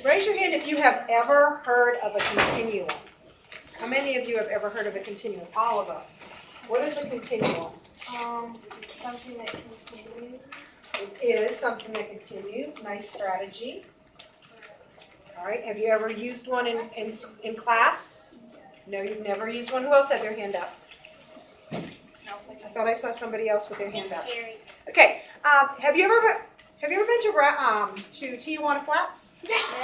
Raise your hand if you have ever heard of a continuum. How many of you have ever heard of a continuum? All of them. What is a continuum? Something that continues. It is something that continues. Nice strategy. All right. Have you ever used one in class? No, you've never used one. Who else had their hand up? I thought I saw somebody else with their hand up. Okay. Have you ever been to Tijuana Flats? Yes.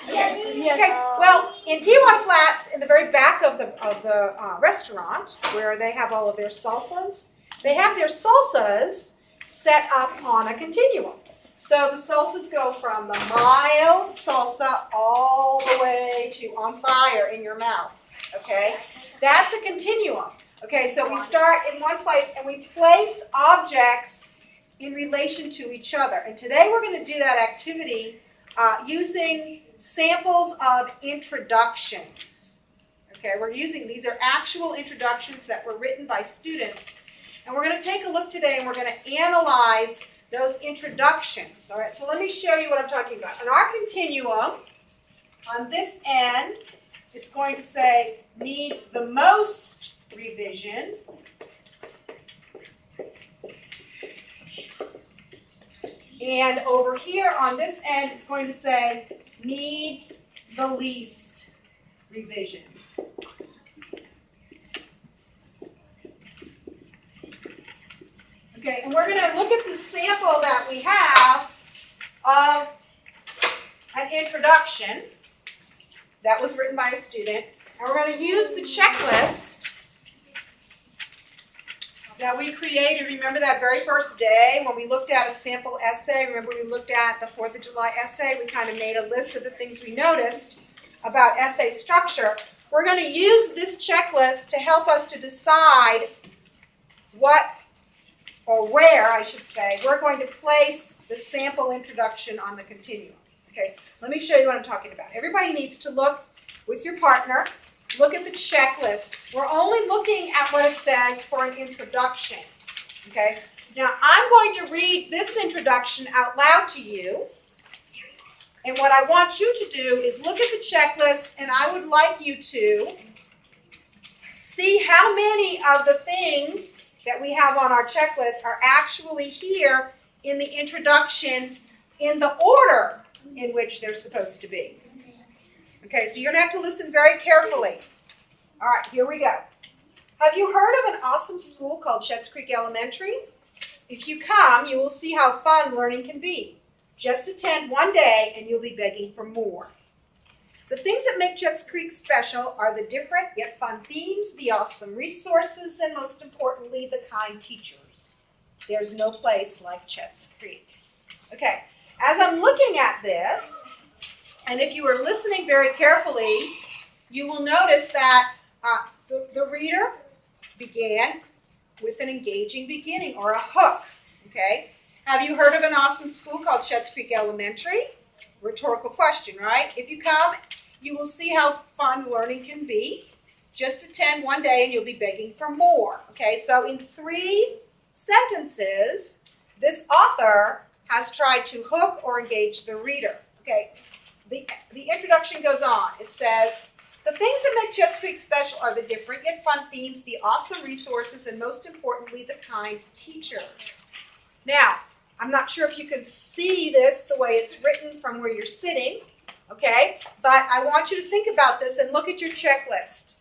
Okay. Well, in Tijuana Flats, in the very back of the restaurant, where they have all of their salsas, they have their salsas set up on a continuum. So the salsas go from the mild salsa all the way to on fire in your mouth. Okay, that's a continuum. Okay, so we start in one place and we place objects in relation to each other. And today we're going to do that activity using samples of introductions. Okay, these are actual introductions that were written by students. And we're going to take a look today and we're going to analyze those introductions. All right, so let me show you what I'm talking about. In our continuum, on this end, it's going to say needs the most revision. And over here on this end, it's going to say needs the least revision. Okay, and we're going to look at the sample that we have of an introduction that was written by a student. And we're going to use the checklist that we created. Remember that very first day when we looked at a sample essay? Remember we looked at the 4th of July essay? We kind of made a list of the things we noticed about essay structure. We're going to use this checklist to help us to decide where, I should say, we're going to place the sample introduction on the continuum. Okay, let me show you what I'm talking about. Everybody needs to look with your partner. Look at the checklist. We're only looking at what it says for an introduction. Okay, now I'm going to read this introduction out loud to you. And what I want you to do is look at the checklist, and I would like you to see how many of the things that we have on our checklist are actually here in the introduction in the order in which they're supposed to be. Okay, so you're going to have to listen very carefully. All right, here we go. Have you heard of an awesome school called Shetts Creek Elementary? If you come, you will see how fun learning can be. Just attend one day and you'll be begging for more. The things that make Shetts Creek special are the different yet fun themes, the awesome resources, and most importantly, the kind teachers. There's no place like Shetts Creek. Okay, as I'm looking at this, and if you were listening very carefully, you will notice that the reader began with an engaging beginning or a hook. Okay, have you heard of an awesome school called Shetts Creek Elementary? Rhetorical question, right? If you come, you will see how fun learning can be. Just attend one day and you'll be begging for more. Okay, so in 3 sentences, this author has tried to hook or engage the reader. Okay, the introduction goes on. It says, the things that make Shetts Creek special are the different yet fun themes, the awesome resources, and most importantly, the kind teachers. Now, I'm not sure if you can see this the way it's written from where you're sitting, okay? But I want you to think about this and look at your checklist.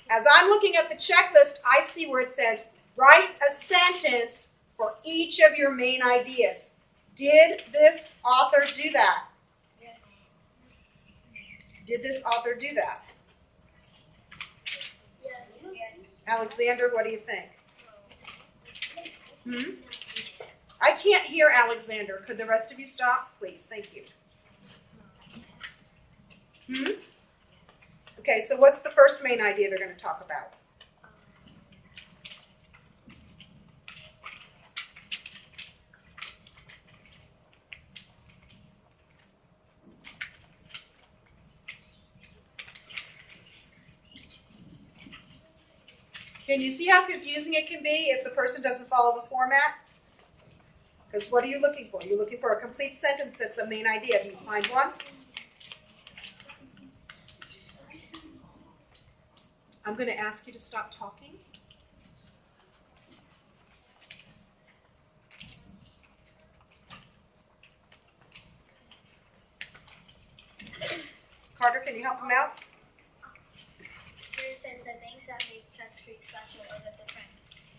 As I'm looking at the checklist, I see where it says, write a sentence for each of your main ideas. Did this author do that? Did this author do that? Yes. Alexander, what do you think? I can't hear Alexander. Could the rest of you stop? Please, thank you. Okay, so what's the first main idea they're going to talk about? Can you see how confusing it can be if the person doesn't follow the format? Because what are you looking for? You're looking for a complete sentence that's a main idea. Do you find one? I'm going to ask you to stop talking. Carter, can you help him out? Here it says the things that make Church Creek special are the different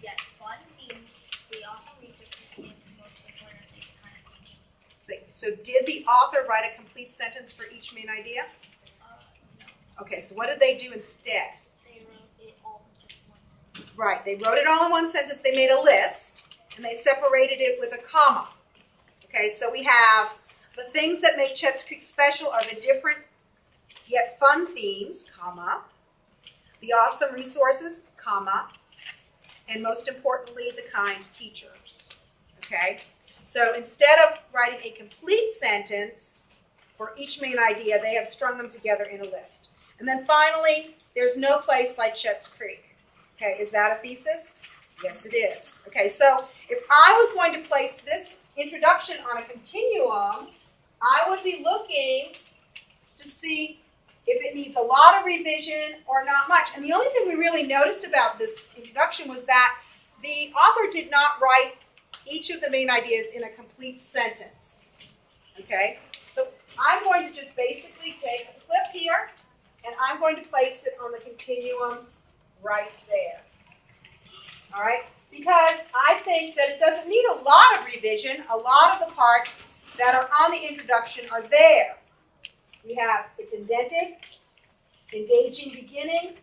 yet fun themes, the awesome research, and most importantly, the kind of teaching. So did the author write a complete sentence for each main idea? No. Okay, so what did they do instead? They wrote it all in just one sentence. Right, they wrote it all in one sentence. They made a list, and they separated it with a comma. Okay, so we have the things that make Chet's Creek special are the different yet fun themes, comma, the awesome resources, comma, and most importantly, the kind teachers. Okay, so instead of writing a complete sentence for each main idea, they have strung them together in a list. And then finally, there's no place like Chet's Creek. Okay, is that a thesis? Yes, it is. Okay, so if I was going to place this introduction on a continuum, I would be looking to see if it needs a lot of revision or not much. And the only thing we really noticed about this introduction was that the author did not write each of the main ideas in a complete sentence. Okay, so I'm going to just basically take a clip here, and I'm going to place it on the continuum right there. All right, because I think that it doesn't need a lot of revision. A lot of the parts that are on the introduction are there. We have, it's indented, engaging beginning,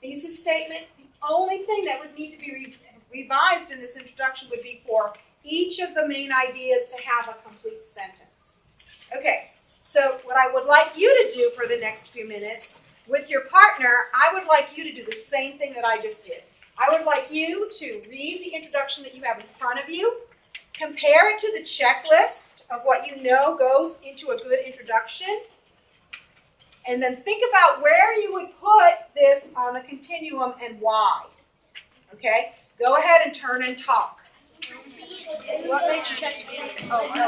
thesis statement. The only thing that would need to be revised in this introduction would be for each of the main ideas to have a complete sentence. Okay, so what I would like you to do for the next few minutes with your partner, I would like you to do the same thing that I just did. I would like you to read the introduction that you have in front of you, compare it to the checklist of what you know goes into a good introduction, and then think about where you would put this on the continuum and why. Okay? Go ahead and turn and talk. What makes Church Creek? Oh, no.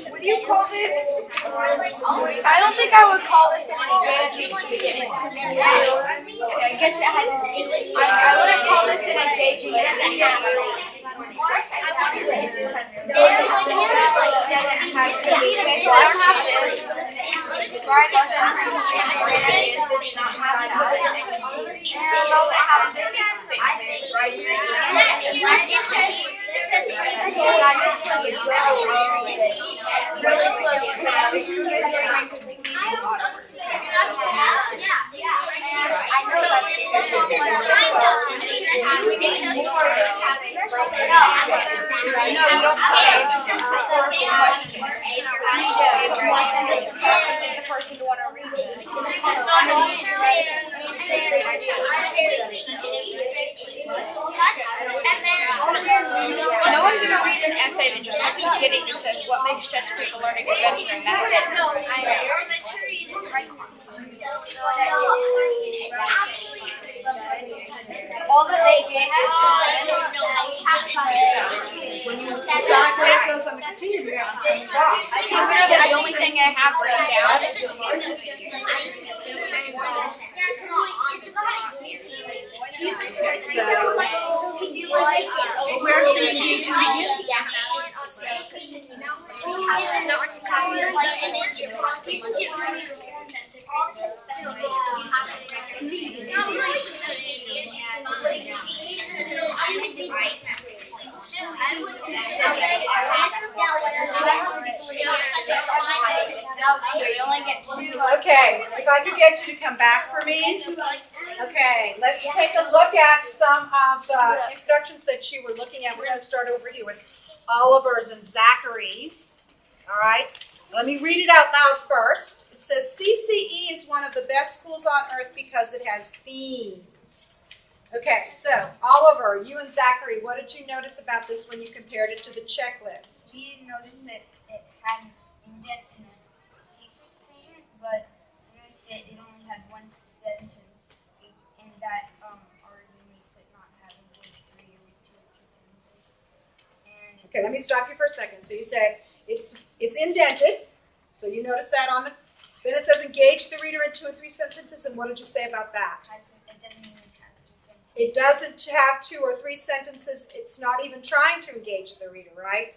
What do you call this? I don't think I would call this an engaging. I guess it had. I wouldn't call this an engaging. No one's going to read an essay that just has a beginning that says what makes Church Creek a learning adventure, and that's it. All that they get When you decide where it goes on the continuum, you have to turn it off. I consider that the only thing I have written down is Okay, so where's the engaging beginning? Okay, if I could get you to come back for me. Okay, let's take a look at some of the introductions that you were looking at. We're going to start over here with Oliver's and Zachary's. All right, let me read it out loud first. It says CCE is one of the best schools on earth because it has themes. Okay, so Oliver, you and Zachary, what did you notice about this when you compared it to the checklist? We noticed that it had an indent in a thesis statement, but we noticed that it only had one sentence, and that already makes it not have engaged the reader with 2 or 3 sentences. And Okay, let me stop you for a second. So you said it's indented, so you notice that on the, then it says engage the reader in 2 or 3 sentences, and what did you say about that? it doesn't even have 3 sentences. It doesn't have 2 or 3 sentences, it's not even trying to engage the reader, right?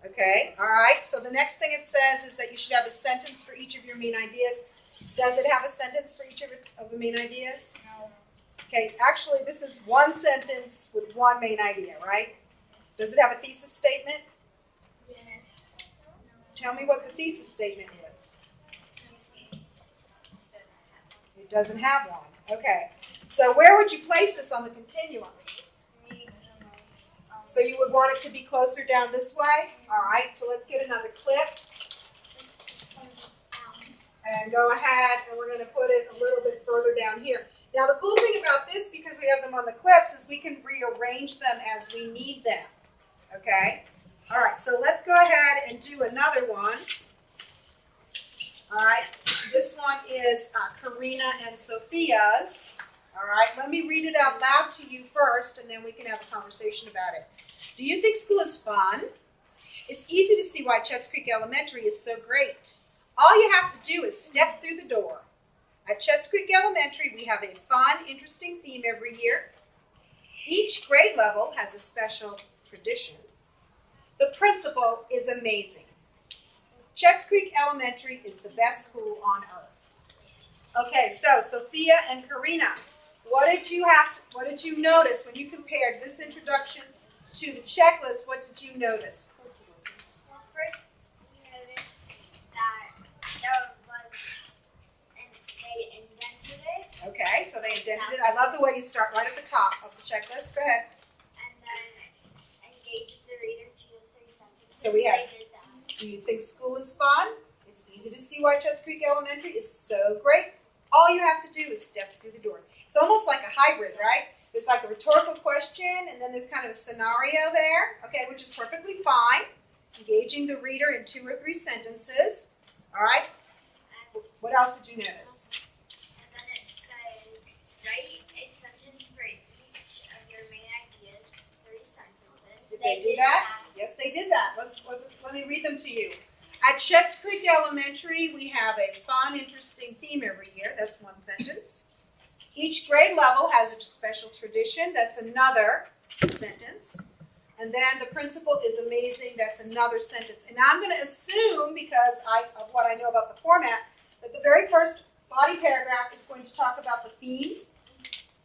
Okay, all right, so the next thing it says is that you should have a sentence for each of your main ideas. Does it have a sentence for each of the main ideas? No. Okay, actually this is one sentence with one main idea, right? Does it have a thesis statement? Yes. Tell me what the thesis statement is. It doesn't have one. Okay, so where would you place this on the continuum? So you would want it to be closer down this way? All right, so let's get another clip. And go ahead, and we're going to put it a little bit further down here. Now the cool thing about this, because we have them on the clips, is we can rearrange them as we need them. Okay? All right, so let's go ahead and do another one. All right, this one is Karina and Sophia's. All right, let me read it out loud to you first, and then we can have a conversation about it. Do you think school is fun? It's easy to see why Chetts Creek Elementary is so great. All you have to do is step through the door. At Chetts Creek Elementary, we have a fun, interesting theme every year. Each grade level has a special tradition. The principal is amazing. Chetts Creek Elementary is the best school on earth. Okay, so Sophia and Karina, what did you notice when you compared this introduction to the checklist? What did you notice? Well, first we noticed that there was, and they indented it, Okay, so they indented it. I love the way you start right at the top of the checklist. Go ahead. and then engaged the reader to the 3 sentences. So we have- They did that. Do you think school is fun? It's easy to see why Chetts Creek Elementary is so great. All you have to do is step through the door. It's almost like a hybrid, right? There's like a rhetorical question, and then there's kind of a scenario there, okay, which is perfectly fine. Engaging the reader in 2 or 3 sentences. All right? What else did you notice? And then it says, write a sentence for each of your main ideas, 3 sentences. Did they do that? Yes, they did that. Let me read them to you. At Chetts Creek Elementary, we have a fun, interesting theme every year. That's 1 sentence. Each grade level has a special tradition. That's another sentence. And then the principal is amazing. That's another sentence. And I'm going to assume, because of what I know about the format, that the very first body paragraph is going to talk about the themes,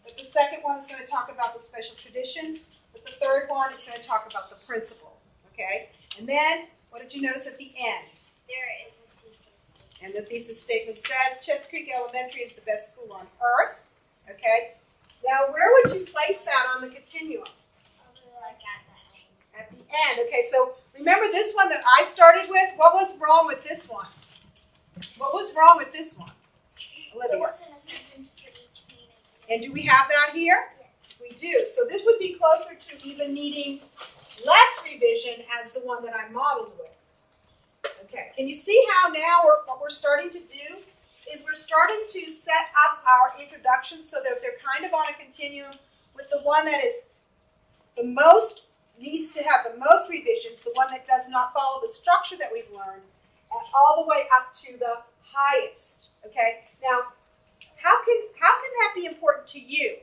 that the second one is going to talk about the special traditions, that the third one is going to talk about the principal. Okay? And then, what did you notice at the end? There is a thesis. And the thesis statement says, Chetts Creek Elementary is the best school on earth. Okay? Now, where would you place that on the continuum? Like at the end. At the end. Okay, so remember this one that I started with? What was wrong with this one? What was wrong with this one? There Olivia. wasn't a sentence for each main idea. And do we have that here? Yes. We do. So this would be closer to even needing less revision as the one that I modeled with. Okay, can you see how now what we're starting to do is we're starting to set up our introduction so that they're kind of on a continuum with the one that is the most, needs to have the most revisions, the one that does not follow the structure that we've learned, and all the way up to the highest. Okay, now how can that be important to you?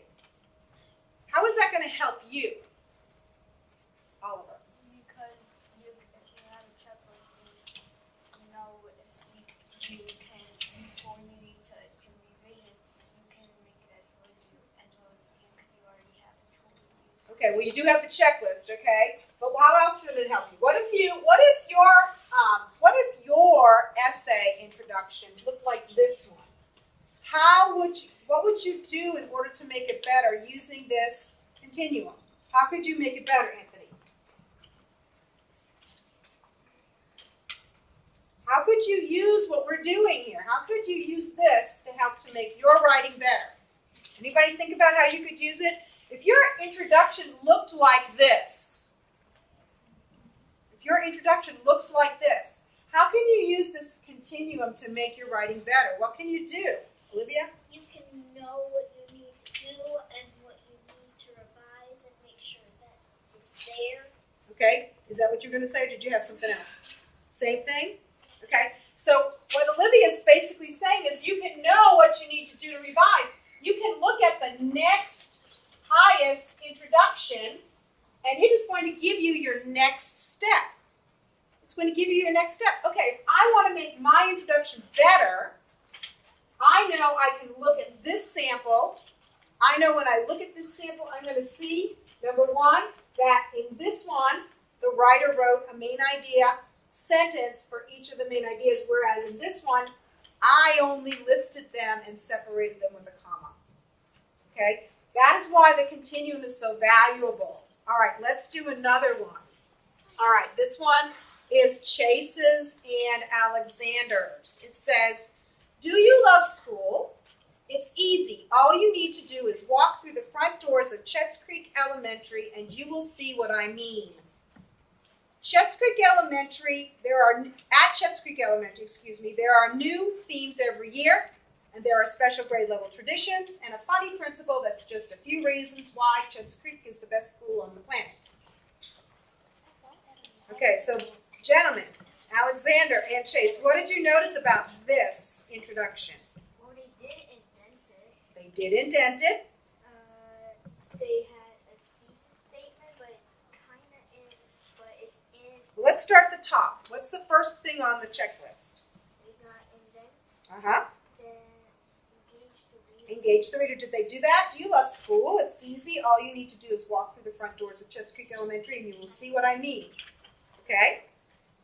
How is that going to help you? Oliver. Because if you have a checklist, you know if you can, before you need to revision, you can make it as well as you can, because you already have a tool to use. Okay, well you do have the checklist, okay? But how else did it help you? What if your essay introduction looked like this one? What would you do in order to make it better using this continuum? How could you make it better, Anthony? How could you use what we're doing here? How could you use this to help to make your writing better? Anybody think about how you could use it? if your introduction looked like this, if your introduction looks like this, how can you use this continuum to make your writing better? What can you do, Olivia? You can know what you need to do and what you need to revise and make sure that it's there. Okay, is that what you're going to say, or did you have something else? Same thing? Okay, so what Olivia is basically saying is you can know what you need to do to revise. You can look at the next highest introduction, and it is going to give you your next step. It's going to give you your next step. Okay, if I want to make my introduction better, I know I can look at this sample. I know when I look at this sample, I'm going to see, number one, that in this one, the writer wrote a main idea sentence for each of the main ideas, whereas in this one, I only listed them and separated them with a comma. Okay? That is why the continuum is so valuable. All right, let's do another one. All right, this one is Chase's and Alexander's. It says, do you love school? It's easy. All you need to do is walk through the front doors of Chetts Creek Elementary and you will see what I mean. Chetts Creek Elementary, there are new themes every year, and there are special grade level traditions and a funny principle that's just a few reasons why Chetts Creek is the best school on the planet. Okay, so gentlemen, Alexander and Chase, what did you notice about this introduction? Well, they did indent it. They did indent it. They had a thesis statement, but it kind of is, but it's in. Let's start at the top. What's the first thing on the checklist? We got indent. Uh-huh. Then engage the reader. Engage the reader. Did they do that? Do you love school? It's easy. All you need to do is walk through the front doors of Chetts Creek Elementary and you will see what I mean. Okay?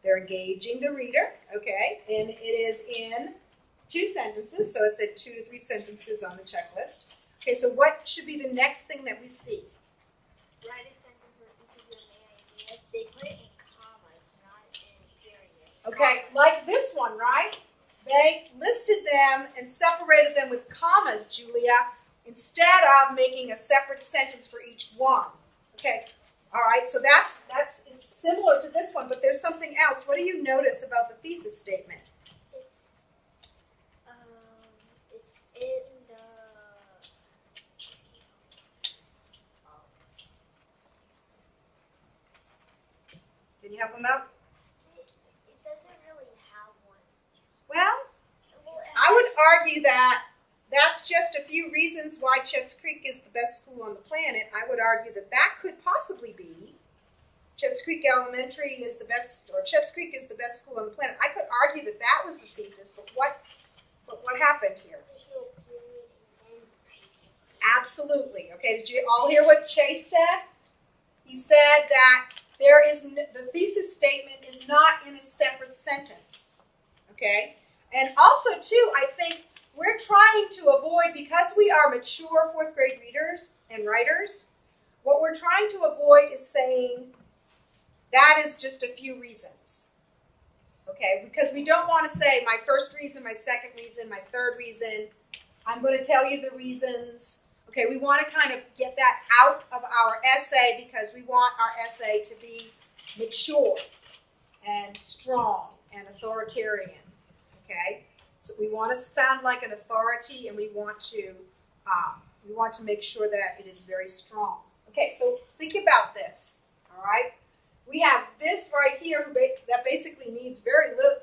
They're engaging the reader. Okay? And it is in 2 sentences, so it's at 2 to 3 sentences on the checklist. Okay, so what should be the next thing that we see? Write a sentence with each of your main ideas. They put it in commas, not in periods. Okay, like this one, right? They listed them and separated them with commas, Julia, instead of making a separate sentence for each one. Okay, all right, so it's similar to this one, but there's something else. What do you notice about the thesis statement? It's in the. Can you help them out? It doesn't really have one. Well, Well, it I would argue that that's just a few reasons why Chetts Creek is the best school on the planet. I would argue that that could possibly be Chetts Creek Elementary is the best, or Chetts Creek is the best school on the planet. I could argue that that was the thesis, but what happened here? There's no period in the thesis. Absolutely. Okay, did you all hear what Chase said? He said that the thesis statement is not in a separate sentence. Okay? And also, too, I think we're trying to avoid, because we are mature 4th grade readers and writers, what we're trying to avoid is saying that is just a few reasons. Okay? Because we don't want to say my first reason, my second reason, my third reason. I'm going to tell you the reasons. Okay, we want to kind of get that out of our essay because we want our essay to be mature and strong and authoritarian. Okay, so we want to sound like an authority, and we want to make sure that it is very strong. Okay, so think about this. All right, we have this right here that basically needs very little,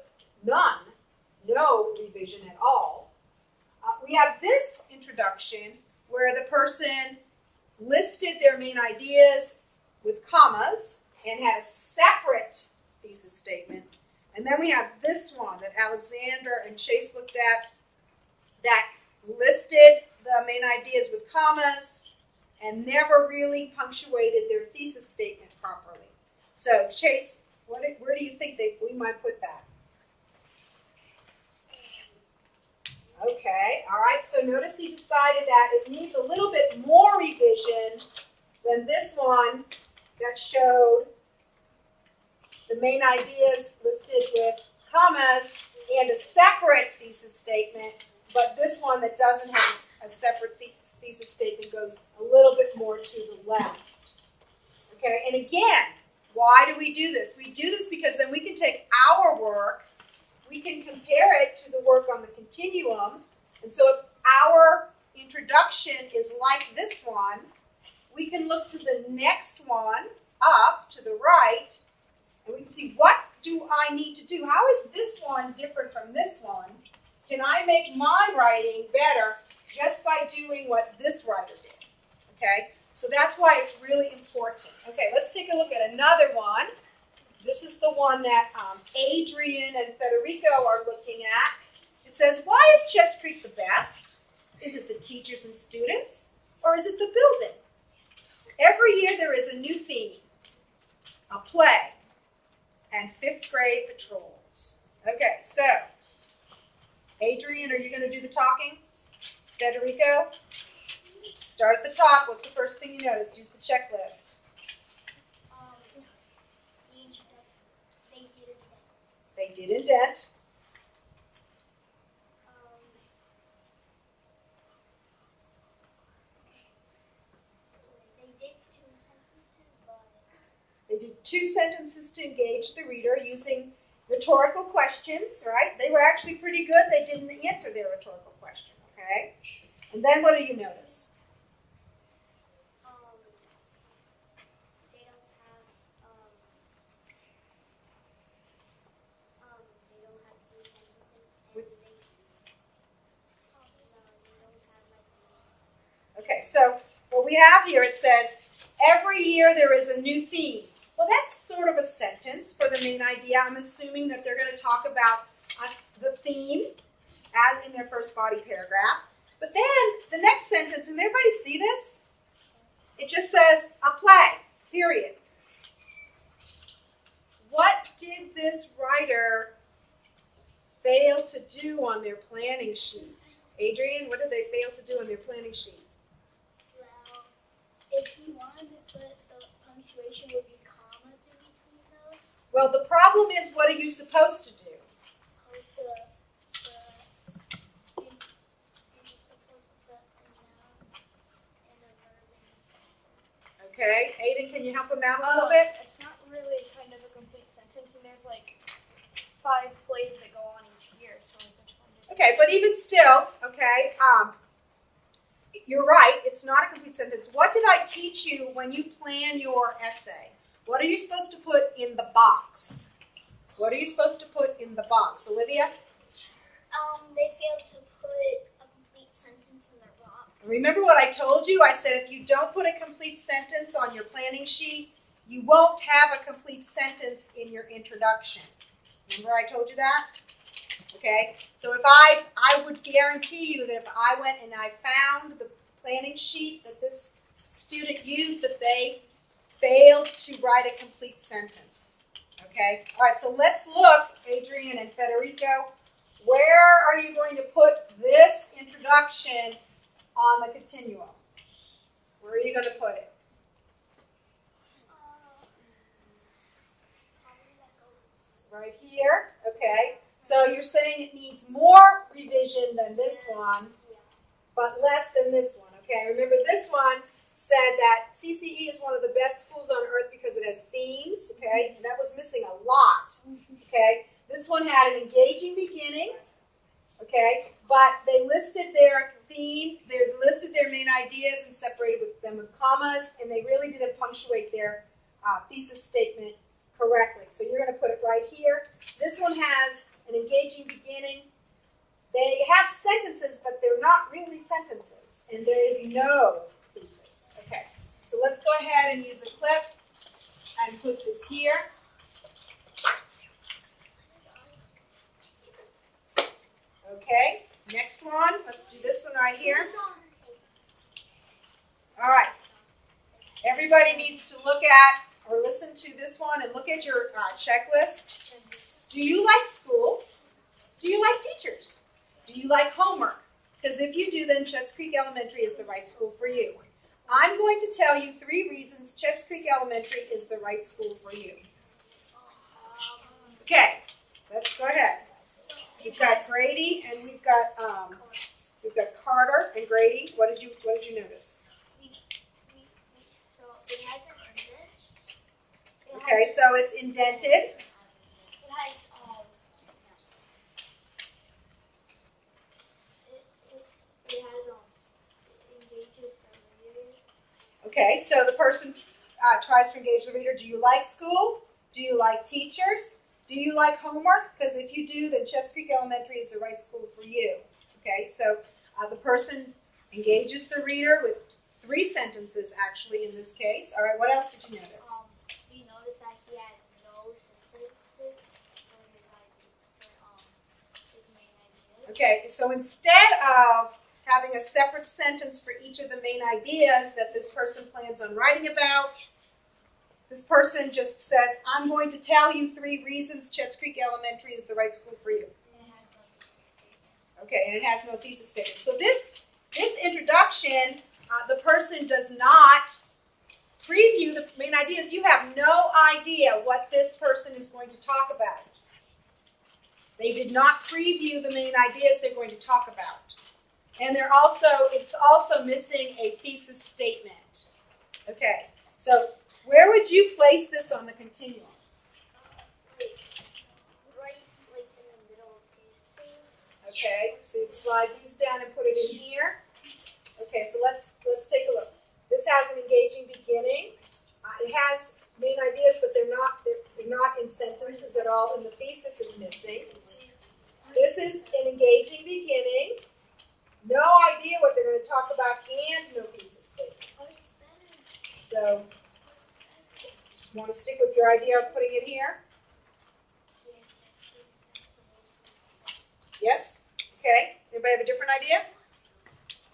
no revision at all. We have this introduction where the person listed their main ideas with commas and had a separate thesis statement. And then we have this one that Alexander and Chase looked at that listed the main ideas with commas and never really punctuated their thesis statement properly. So Chase, where do you think we might put that? Okay, all right, so notice he decided that it needs a little bit more revision than this one that showed the main ideas listed with commas and a separate thesis statement, but this one that doesn't have a separate thesis statement goes a little bit more to the left. Okay, and again, why do we do this? We do this because then we can take our work, we can compare it to the work on the continuum, and so if our introduction is like this one, we can look to the next one up to the right, and we can see what do I need to do? How is this one different from this one? Can I make my writing better just by doing what this writer did? Okay, so that's why it's really important. Okay, let's take a look at another one. This is the one that Adrian and Federico are looking at. It says, why is Chet's Creek the best? Is it the teachers and students, or is it the building? Every year there is a new theme, a play, and 5th grade patrols. Okay, so, Adrian, are you going to do the talking? Federico? Start at the top. What's the first thing you notice? Use the checklist. They did indent. They did 2 sentences to engage the reader using rhetorical questions, right? They were actually pretty good. They didn't answer their rhetorical question, okay? And then what do you notice? They don't have 3 sentences, and they don't have Okay, so what we have here, it says, every year there is a new theme. Well, that's sort of a sentence for the main idea. I'm assuming that they're going to talk about the theme as in their first body paragraph. But then the next sentence, and everybody see this? It just says a play, period. What did this writer fail to do on their planning sheet? Adrian, what did they fail to do on their planning sheet? Well, if you wanted to put the punctuation would be commas in between those. Well, the problem is, what are you supposed to do? You're supposed to put a noun and a verb in the sentence. Okay, Aiden, can you help him out a little bit? It's not really kind of a complete sentence, and there's like 5 plays that go on each year, so like which one did Okay, but even still, okay, you're right, it's not a complete sentence. What did I teach you when you plan your essay? What are you supposed to put in the box? What are you supposed to put in the box? Olivia? They failed to put a complete sentence in their box. Remember what I told you? I said if you don't put a complete sentence on your planning sheet, you won't have a complete sentence in your introduction. Remember I told you that? Okay, so if I would guarantee you that if I went and I found the planning sheet that this student used, that they failed to write a complete sentence. Okay, all right, so let's look, Adrian and Federico, where are you going to put this introduction on the continuum? Where are you going to put it? Right here, okay. So you're saying it needs more revision than this one, but less than this one, okay? Remember this one said that CCE is one of the best schools on earth because it has themes, okay? And that was missing a lot, okay? This one had an engaging beginning, okay? But they listed their theme, they listed their main ideas and separated them with commas, and they really didn't punctuate their thesis statement correctly. So you're going to put it right here. This one has an engaging beginning. They have sentences, but they're not really sentences, and there is no thesis. Okay, so let's go ahead and use a clip and put this here. Okay, next one. Let's do this one right here. All right. Everybody needs to look at or listen to this one and look at your checklist. Do you like school? Do you like teachers? Do you like homework? Because if you do, then Chet's Creek Elementary is the right school for you. I'm going to tell you 3 reasons Chet's Creek Elementary is the right school for you. Okay, let's go ahead. We've got Grady and we've got we've got Carter and Grady. What did you notice? So it has an indent. Okay, so it's indented. It has engages the reader. Okay, so the person tries to engage the reader. Do you like school? Do you like teachers? Do you like homework? Because if you do, then Schitt's Creek Elementary is the right school for you. Okay, so the person engages the reader with 3 sentences, actually, in this case. All right, what else did you notice? You notice that he had no sentences for his main ideas. Okay, so instead of having a separate sentence for each of the main ideas that this person plans on writing about, this person just says, I'm going to tell you 3 reasons Schitt's Creek Elementary is the right school for you. Okay, and it has no thesis statement. So this introduction, the person does not preview the main ideas. You have no idea what this person is going to talk about. They did not preview the main ideas they're going to talk about. And it's also missing a thesis statement. Okay, so where would you place this on the continuum? Right, like in the middle of these 2. Okay, so you'd slide these down and put it in here. Okay, so let's take a look. This has an engaging beginning. It has main ideas, but they're not in sentences at all, and the thesis is missing. This is an engaging beginning. No idea what they're going to talk about, and no thesis statement. So, just want to stick with your idea of putting it here? Yes? Okay. Anybody have a different idea?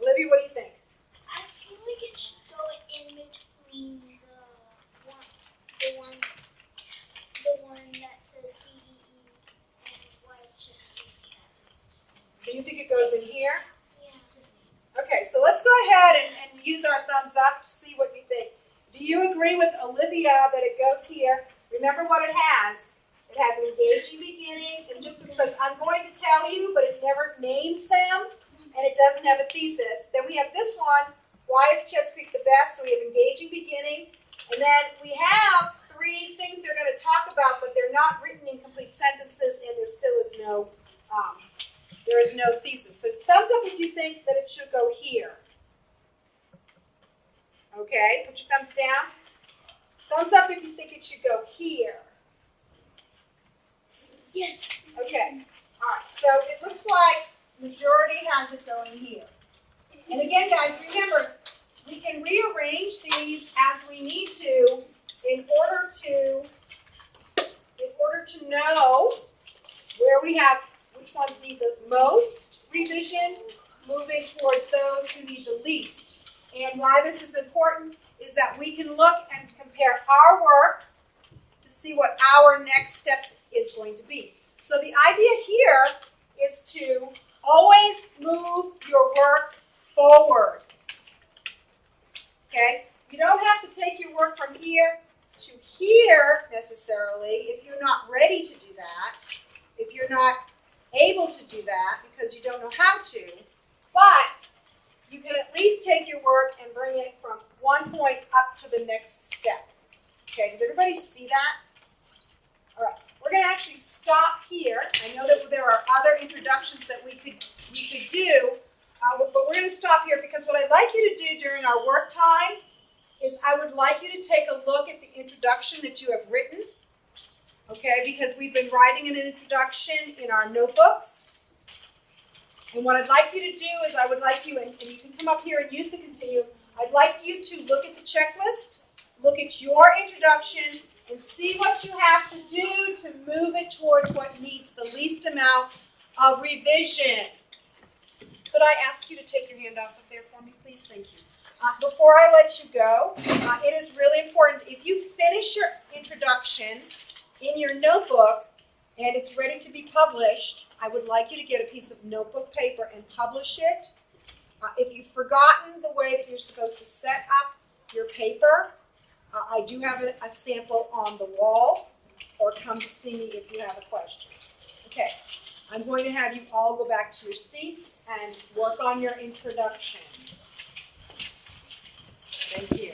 Olivia, what do you think? I feel like it should go in between the one that says CEE and why it should have a test. So you think it goes in here? Yeah. Okay, so let's go ahead and use our thumbs up to see what you think. Do you agree with Olivia that it goes here? Remember what it has. It has an engaging beginning. It just says, I'm going to tell you, but it never names them, and it doesn't have a thesis. Then we have this one, why is Schitt's Creek the best? So we have engaging beginning, and then we have 3 things they're going to talk about, but they're not written in complete sentences, and there still is no thesis. So thumbs up if you think that it should go here. Okay, put your thumbs down. Thumbs up if you think it should go here. Yes. Okay, all right, so it looks like majority has it going here. And again, guys, remember, we can rearrange these as we need to in order to know where we have, which ones need the most revision, moving towards those who need the least. And why this is important is that we can look and compare our work to see what our next step is going to be. So the idea here is to always move your work forward. Okay? You don't have to take your work from here to here necessarily if you're not ready to do that, if you're not able to do that because you don't know how to, but you can at least take your work and bring it from one point up to the next step. Okay, does everybody see that? All right, we're going to actually stop here. I know that there are other introductions that we could do, but we're going to stop here because what I'd like you to do during our work time is I would like you to take a look at the introduction that you have written, okay, because we've been writing an introduction in our notebooks. And what I'd like you to do is I would like you, and you can come up here and use the Continuum, I'd like you to look at the checklist, look at your introduction, and see what you have to do to move it towards what needs the least amount of revision. Could I ask you to take your hand off of there for me, please? Thank you. Before I let you go, it is really important, if you finish your introduction in your notebook and it's ready to be published, I would like you to get a piece of notebook paper and publish it. If you've forgotten the way that you're supposed to set up your paper, I do have a sample on the wall, or come to see me if you have a question. Okay, I'm going to have you all go back to your seats and work on your introduction. Thank you.